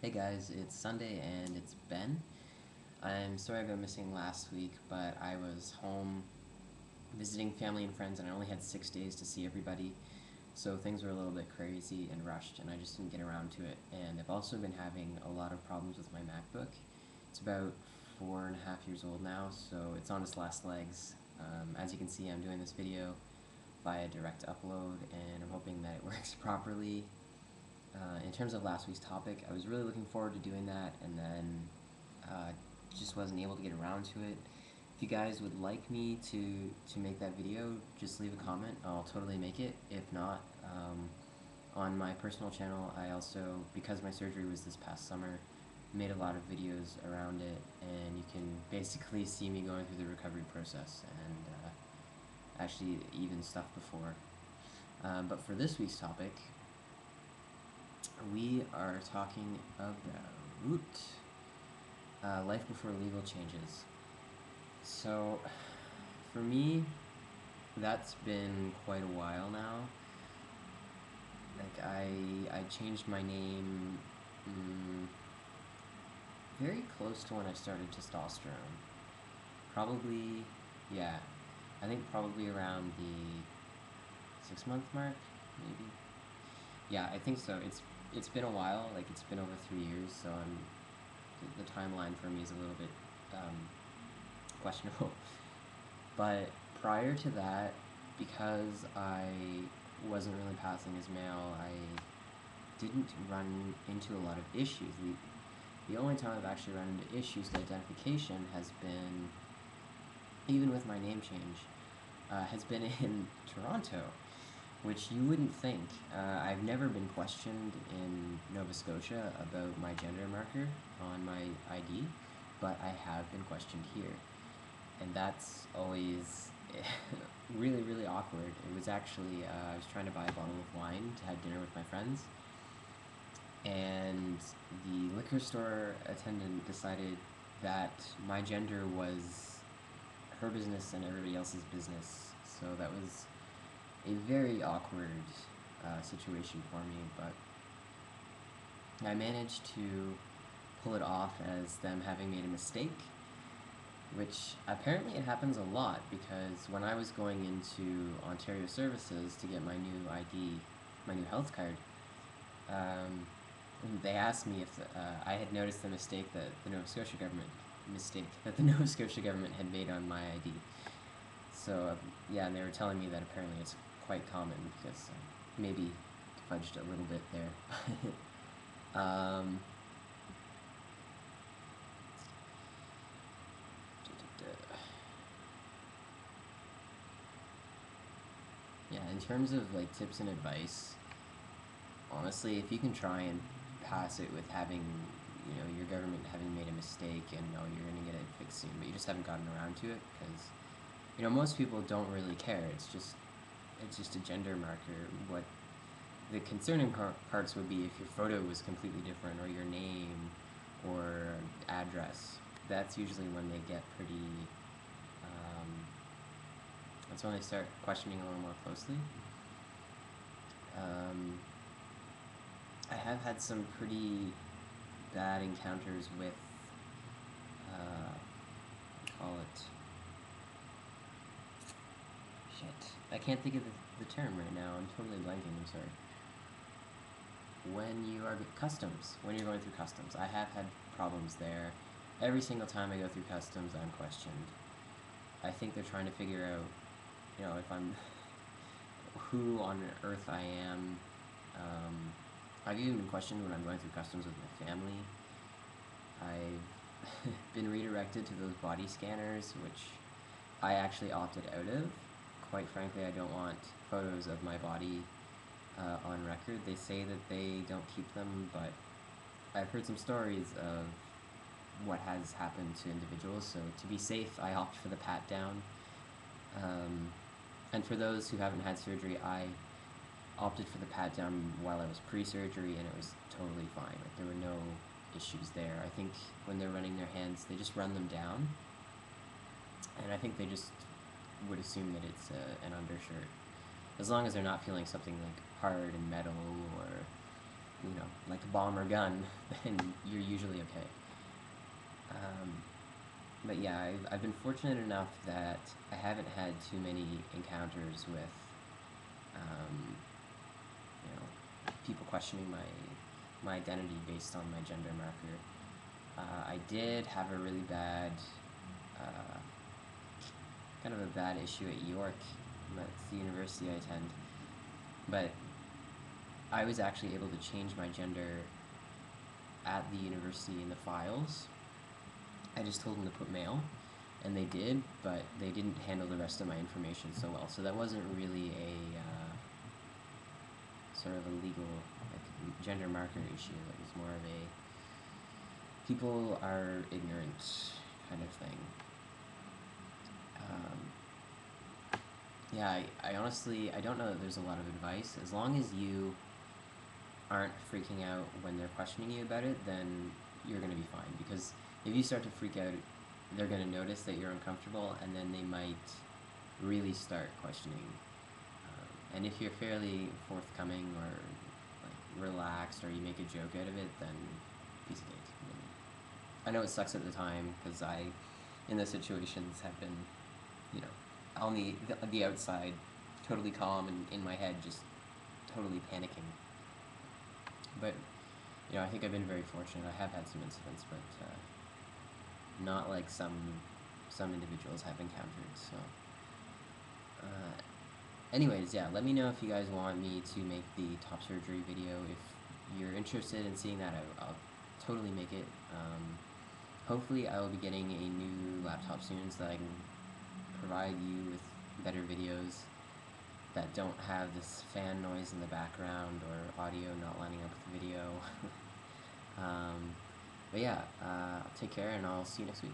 Hey guys, it's Sunday and it's Ben. I'm sorry I got missing last week, but I was home visiting family and friends and I only had 6 days to see everybody, so things were a little bit crazy and rushed and I just didn't get around to it. And I've also been having a lot of problems with my MacBook. It's about 4.5 years old now, so it's on its last legs. As you can see, I'm doing this video via direct upload and I'm hoping that it works properly. In terms of last week's topic, I was really looking forward to doing that, and then uh, just wasn't able to get around to it. If you guys would like me to make that video, just leave a comment. I'll totally make it. If not, on my personal channel, I also, because my surgery was this past summer, made a lot of videos around it, and you can basically see me going through the recovery process and actually even stuff before. But for this week's topic, we are talking about life before legal changes. So, for me, that's been quite a while now. Like, I changed my name very close to when I started testosterone. Probably, yeah, I think probably around the 6 month mark, maybe. Yeah, I think so. It's been a while. Like it's been over 3 years, so the timeline for me is a little bit questionable. But prior to that, because I wasn't really passing as male, I didn't run into a lot of issues. The only time I've actually run into issues with identification has been, even with my name change, has been in Toronto, which you wouldn't think. I've never been questioned in Nova Scotia about my gender marker on my ID, but I have been questioned here. And that's always really, really awkward. It was actually, I was trying to buy a bottle of wine to have dinner with my friends, and the liquor store attendant decided that my gender was her business and everybody else's business. So that was a very awkward situation for me, but I managed to pull it off as them having made a mistake, which apparently it happens a lot because when I was going into Ontario Services to get my new ID, my new health card, they asked me if I had noticed the mistake that the Nova Scotia government had made on my ID. So yeah, and they were telling me that apparently it's quite common because maybe fudged a little bit there. Yeah, in terms of like tips and advice, honestly, if you can try and pass it with having, your government having made a mistake and you're gonna get it fixed soon, but you just haven't gotten around to it because, most people don't really care. It's just a gender marker. What the concerning parts would be if your photo was completely different or your name or address. That's usually when they get pretty. That's when they start questioning a little more closely. I have had some pretty bad encounters with, call it, shit. I can't think of the term right now. I'm totally blanking. I'm sorry. When you are when you're going through customs, I have had problems there. Every single time I go through customs, I'm questioned. I think they're trying to figure out, if I'm who on earth I am. I've even been questioned when I'm going through customs with my family. I've been redirected to those body scanners, which I actually opted out of. Quite frankly, I don't want photos of my body on record. They say that they don't keep them, but I've heard some stories of what has happened to individuals, so to be safe, I opt for the pat down. And for those who haven't had surgery, I opted for the pat down while I was pre-surgery, and it was totally fine. Like, there were no issues there. I think when they're running their hands, they just run them down, and I think they just would assume that it's an undershirt, as long as they're not feeling something like hard and metal or like a bomb or gun, then you're usually okay. But yeah, I've been fortunate enough that I haven't had too many encounters with, people questioning my identity based on my gender marker. I did have a really bad, uh, kind of a bad issue at York. That's the university I attend. But I was actually able to change my gender at the university in the files. I just told them to put male, and they did, but they didn't handle the rest of my information so well. So that wasn't really a sort of a legal, like, gender marker issue. It was more of a people are ignorant kind of thing. Yeah, I honestly, I don't know that there's a lot of advice. As long as you aren't freaking out when they're questioning you about it, then you're going to be fine. Because if you start to freak out, they're going to notice that you're uncomfortable, and then they might really start questioning. And if you're fairly forthcoming or like relaxed, or you make a joke out of it, then piece of cake. I know it sucks at the time because I, in those situations, have been, on the outside, totally calm, and in my head, just totally panicking. But I think I've been very fortunate. I have had some incidents, but not like some individuals have encountered. So, anyways, yeah. Let me know if you guys want me to make the top surgery video. If you're interested in seeing that, I'll totally make it. Hopefully, I will be getting a new laptop soon so that I can provide you with better videos that don't have this fan noise in the background or audio not lining up with the video. But yeah, take care, and I'll see you next week.